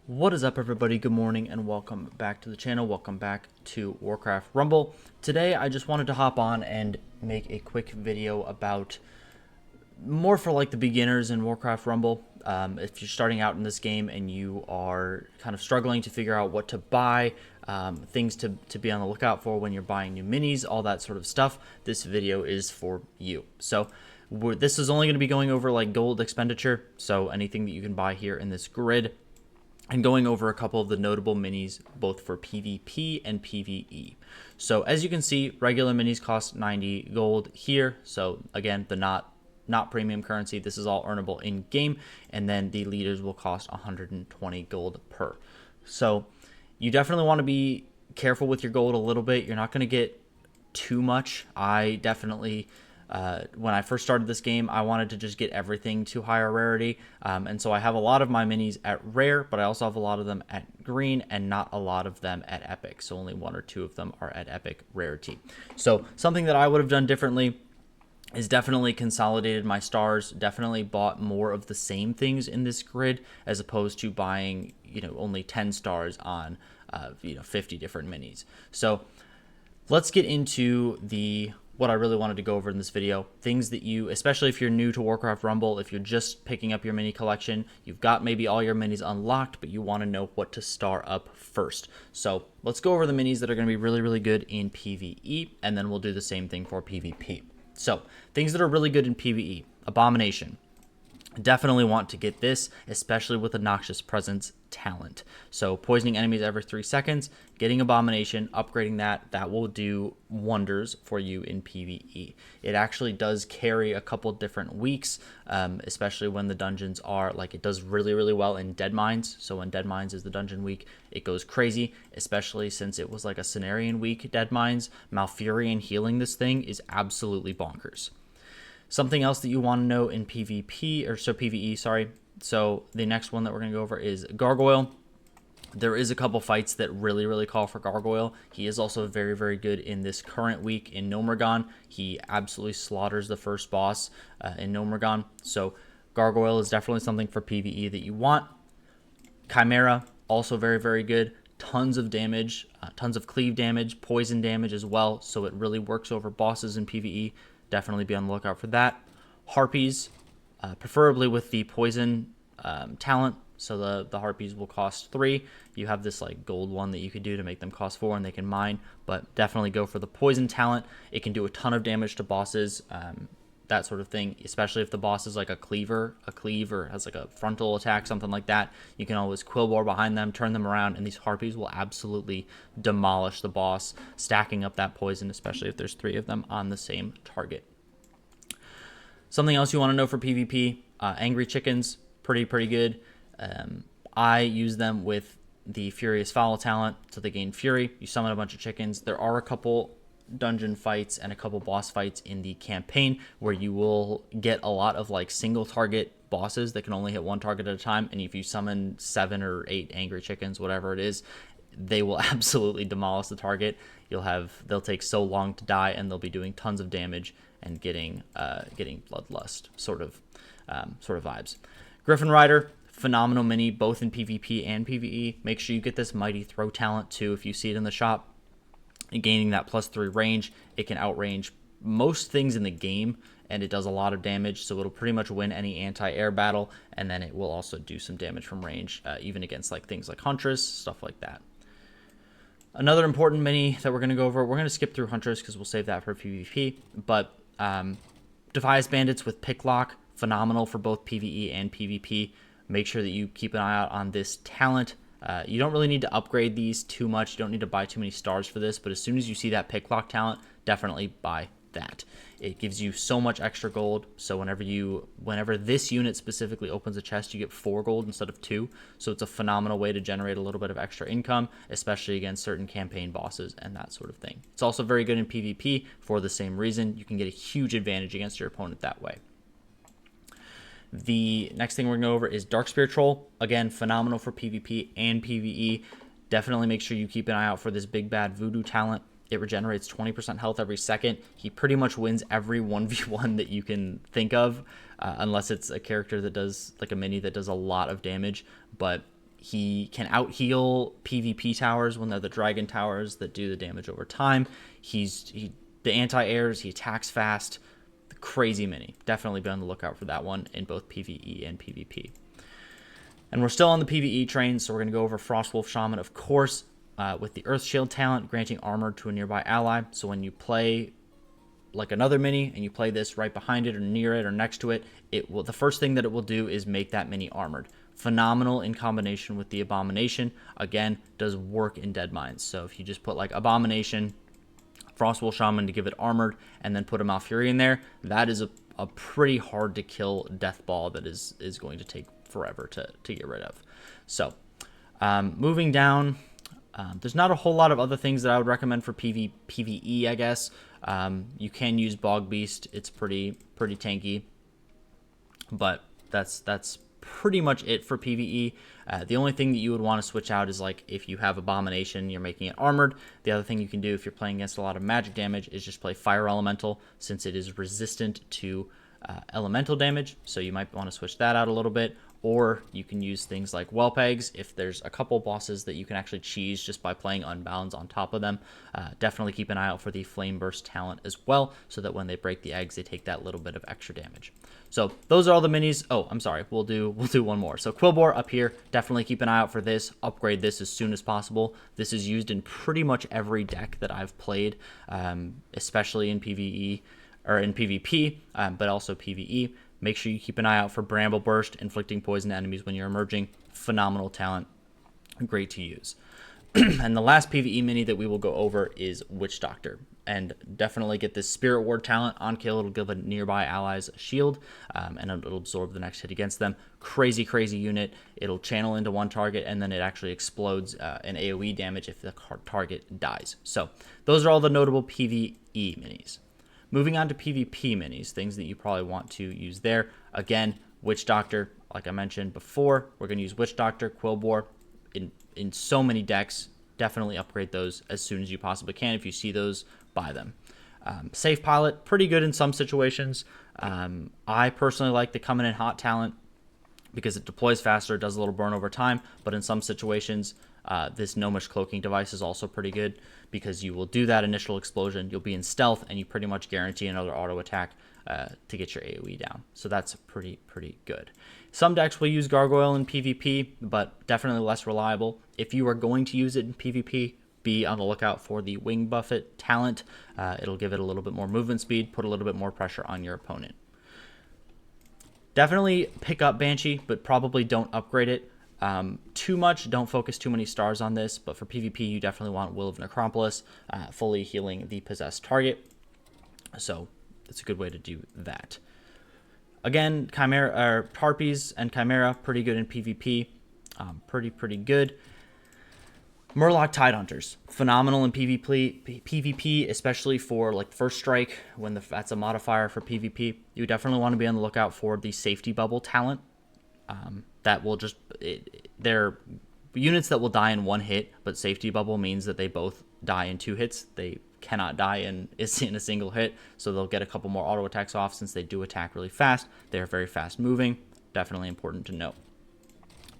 What is up, everybody? Good morning and welcome back to the channel. Welcome back to Warcraft Rumble. Today I just wanted to hop on and make a quick video about more for like the beginners in Warcraft Rumble. If you're starting out in this game and you are kind of struggling to figure out what to buy, things to be on the lookout for when you're buying new minis, all that sort of stuff, this video is for you. So this is only going to be going over like gold expenditure, so anything that you can buy here in this grid, and going over a couple of the notable minis both for PvP and PvE. So as you can see, regular minis cost 90 gold here. So again, the not premium currency, this is all earnable in game, and then the leaders will cost 120 gold per. So you definitely want to be careful with your gold a little bit. You're not going to get too much. I definitely when I first started this game, I wanted to just get everything to higher rarity, and so I have a lot of my minis at rare, but I also have a lot of them at green and not a lot of them at epic, so only one or two of them are at epic rarity. So something that I would have done differently is definitely consolidated my stars, definitely bought more of the same things in this grid as opposed to buying, only 10 stars on 50 different minis. So let's get into what I really wanted to go over in this video. Things that you, especially if you're new to Warcraft Rumble, if you're just picking up your mini collection, you've got maybe all your minis unlocked, but you want to know what to star up first. So let's go over the minis that are going to be really, really good in PvE, and then we'll do the same thing for PvP. So things that are really good in PvE. Abomination. Definitely want to get this, especially with the Noxious Presence talent. So poisoning enemies every 3 seconds, getting Abomination, upgrading that will do wonders for you in PvE. It actually does carry a couple different weeks, especially when the dungeons are like, it does really, really well in Dead Mines. So when Dead Mines is the dungeon week, it goes crazy, especially since it was like a Cenarian week Dead Mines. Malfurion healing this thing is absolutely bonkers. Something else that you want to know in PvE, sorry. So the next one that we're going to go over is Gargoyle. There is a couple fights that really, really call for Gargoyle. He is also very, very good in this current week in Gnomeregan. He absolutely slaughters the first boss in Gnomeregan. So Gargoyle is definitely something for PvE that you want. Chimera, also very, very good. Tons of damage, tons of cleave damage, poison damage as well. So it really works over bosses in PvE. Definitely be on the lookout for that. Harpies, preferably with the poison talent. So the harpies will cost 3. You have this like gold one that you could do to make them cost 4, and they can mine. But definitely go for the poison talent. It can do a ton of damage to bosses, that sort of thing. Especially if the boss is like a cleave or has like a frontal attack, something like that. You can always Quillbore behind them, turn them around, and these harpies will absolutely demolish the boss, stacking up that poison, especially if there's 3 of them on the same target. Something else you want to know for PvP, Angry Chickens, pretty good. I use them with the Furious Fowl talent, so they gain Fury. You summon a bunch of chickens. There are a couple dungeon fights and a couple boss fights in the campaign where you will get a lot of like single target bosses that can only hit one target at a time, and if you summon 7 or 8 angry chickens, whatever it is, they will absolutely demolish the target. They'll take so long to die, and they'll be doing tons of damage and getting bloodlust sort of vibes. Griffin Rider, phenomenal mini both in PvP and PvE. Make sure you get this Mighty Throw talent too if you see it in the shop. Gaining that +3 range, it can outrange most things in the game, and it does a lot of damage, so it'll pretty much win any anti-air battle, and then it will also do some damage from range, even against like things like Huntress, stuff like that. Another important mini that we're going to go over, we're going to skip through Huntress because we'll save that for PvP, but Defias Bandits with Picklock, phenomenal for both PvE and PvP. Make sure that you keep an eye out on this talent. You don't really need to upgrade these too much. You don't need to buy too many stars for this, but as soon as you see that Picklock talent, definitely buy that. It gives you so much extra gold, so whenever this unit specifically opens a chest, you get 4 gold instead of 2, so it's a phenomenal way to generate a little bit of extra income, especially against certain campaign bosses and that sort of thing. It's also very good in PvP for the same reason. You can get a huge advantage against your opponent that way. The next thing we're going to go over is Dark Spear Troll. Again, phenomenal for PvP and PvE. Definitely make sure you keep an eye out for this Big Bad Voodoo talent. It regenerates 20% health every second. He pretty much wins every 1v1 that you can think of, unless it's a character that does, like a mini that does a lot of damage. But He can out-heal PvP towers when they're the dragon towers that do the damage over time. The anti-airs, he attacks fast. Crazy mini. Definitely be on the lookout for that one in both PvE and PvP. And we're still on the PvE train, so we're going to go over Frostwolf Shaman, of course, with the Earth Shield talent, granting armor to a nearby ally. So when you play like another mini and you play this right behind it or near it or next to it, the first thing that it will do is make that mini armored. Phenomenal in combination with the Abomination. Again, does work in Deadmines. So if you just put like Abomination, Frostwolf Shaman to give it armored, and then put a Malfurion in there, that is a pretty hard to kill death ball that is going to take forever to get rid of. So moving down, there's not a whole lot of other things that I would recommend for PvE, I guess. You can use Bog Beast. It's pretty tanky, but that's pretty much it for PvE. The only thing that you would want to switch out is like if you have Abomination, you're making it armored. The other thing you can do if you're playing against a lot of magic damage is just play Fire Elemental, since it is resistant to elemental damage. So you might want to switch that out a little bit. Or you can use things like Well Pegs if there's a couple bosses that you can actually cheese just by playing Unbounds on top of them. Definitely keep an eye out for the Flame Burst talent as well, so that when they break the eggs, they take that little bit of extra damage. So those are all the minis. Oh, I'm sorry. We'll do one more. So Quillbore up here. Definitely keep an eye out for this. Upgrade this as soon as possible. This is used in pretty much every deck that I've played, especially in PvE or in PvP, but also PvE. Make sure you keep an eye out for Bramble Burst, inflicting poison to enemies when you're emerging. Phenomenal talent. Great to use. And the last PvE mini that we will go over is Witch Doctor. And definitely get this Spirit Ward talent. On kill, it'll give a nearby allies a shield, and it'll absorb the next hit against them. Crazy unit. It'll channel into one target, and then it actually explodes an AoE damage if the target dies. So those are all the notable PvE minis. Moving on to PvP minis, things that you probably want to use there. Again, Witch Doctor, like I mentioned before, we're going to use Witch Doctor, Quillbore in so many decks. Definitely upgrade those as soon as you possibly can. If you see those, buy them. Safe Pilot, pretty good in some situations. I personally like the Coming in Hot talent because it deploys faster, it does a little burn over time, but in some situations, this Gnomish cloaking device is also pretty good because you will do that initial explosion, you'll be in stealth, and you pretty much guarantee another auto attack to get your AoE down. So that's pretty good. Some decks will use Gargoyle in PvP, but definitely less reliable. If you are going to use it in PvP, be on the lookout for the Wing Buffet talent. It'll give it a little bit more movement speed, put a little bit more pressure on your opponent. Definitely pick up Banshee, but probably don't upgrade it too much. Don't focus too many stars on this, but for PvP, you definitely want Will of Necropolis, fully healing the possessed target. So it's a good way to do that. Again, Chimera, Harpies and Chimera, pretty good in PvP. Pretty good. Murloc Tidehunters, phenomenal in PvP, especially for like First Strike, when that's a modifier for PvP. You definitely want to be on the lookout for the Safety Bubble talent. That will they're units that will die in one hit, but Safety Bubble means that they both die in 2 hits. They cannot die in a single hit, so they'll get a couple more auto attacks off since they do attack really fast. They're very fast moving. Definitely important to note.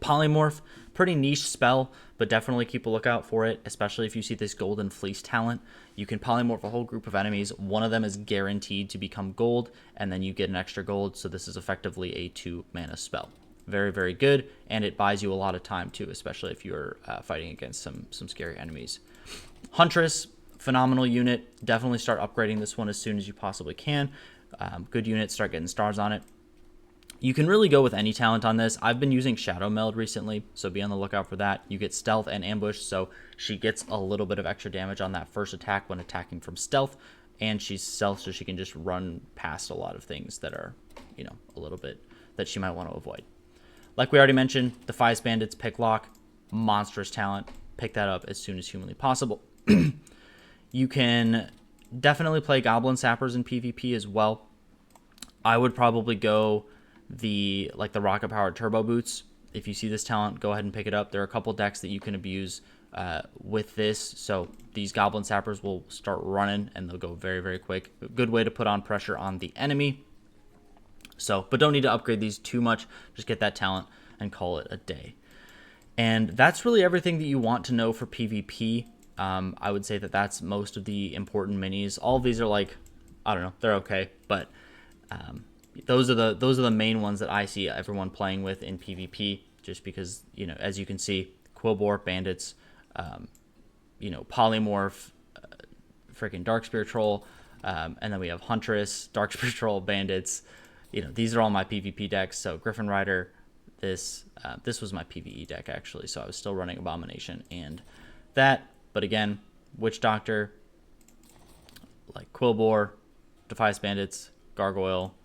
Polymorph, pretty niche spell, but definitely keep a lookout for it, especially if you see this Golden Fleece talent. You can polymorph a whole group of enemies. One of them is guaranteed to become gold, and then you get an extra gold, so this is effectively a 2-mana spell. Very good, and it buys you a lot of time too, especially if you're fighting against some scary enemies. Huntress, phenomenal unit. Definitely start upgrading this one as soon as you possibly can. Good unit, start getting stars on it. You can really go with any talent on this. I've been using Shadow Meld recently, so be on the lookout for that. You get stealth and ambush, so she gets a little bit of extra damage on that first attack when attacking from stealth, and she's stealth, so she can just run past a lot of things that are, a little bit that she might want to avoid. Like we already mentioned, Defies Bandits, Picklock, monstrous talent. Pick that up as soon as humanly possible. You can definitely play Goblin Sappers in PvP as well. I would probably go the rocket powered turbo boots. If you see this talent, go ahead and pick it up. There are a couple decks that you can abuse with this, so these Goblin Sappers will start running and they'll go very quick. A good way to put on pressure on the enemy. So, but don't need to upgrade these too much. Just get that talent and call it a day. And that's really everything that you want to know for PvP. I would say that that's most of the important minis. All of these are like, I don't know, they're okay, but those are the main ones that I see everyone playing with in PvP. Just because, you know, as you can see, Quillbore, Bandits, you know, Polymorph, freaking Darkspear Troll, and then we have Huntress, Darkspear Troll, Bandits. You know, these are all my PvP decks. So Griffin Rider, this was my PvE deck actually. So I was still running Abomination and that. But again, Witch Doctor, like Quillbore, Defias Bandits, Gargoyle.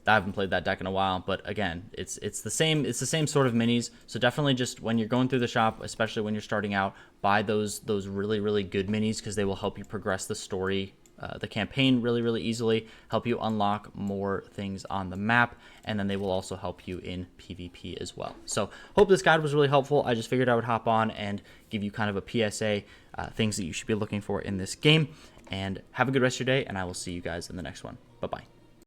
I haven't played that deck in a while, but again, it's the same sort of minis. So definitely, just when you're going through the shop, especially when you're starting out, buy those really good minis, because they will help you progress the story, the campaign really easily, help you unlock more things on the map, and then they will also help you in PvP as well. So hope this guide was really helpful. I just figured I would hop on and give you kind of a PSA, things that you should be looking for in this game. And have a good rest of your day, and I will see you guys in the next one. Bye bye.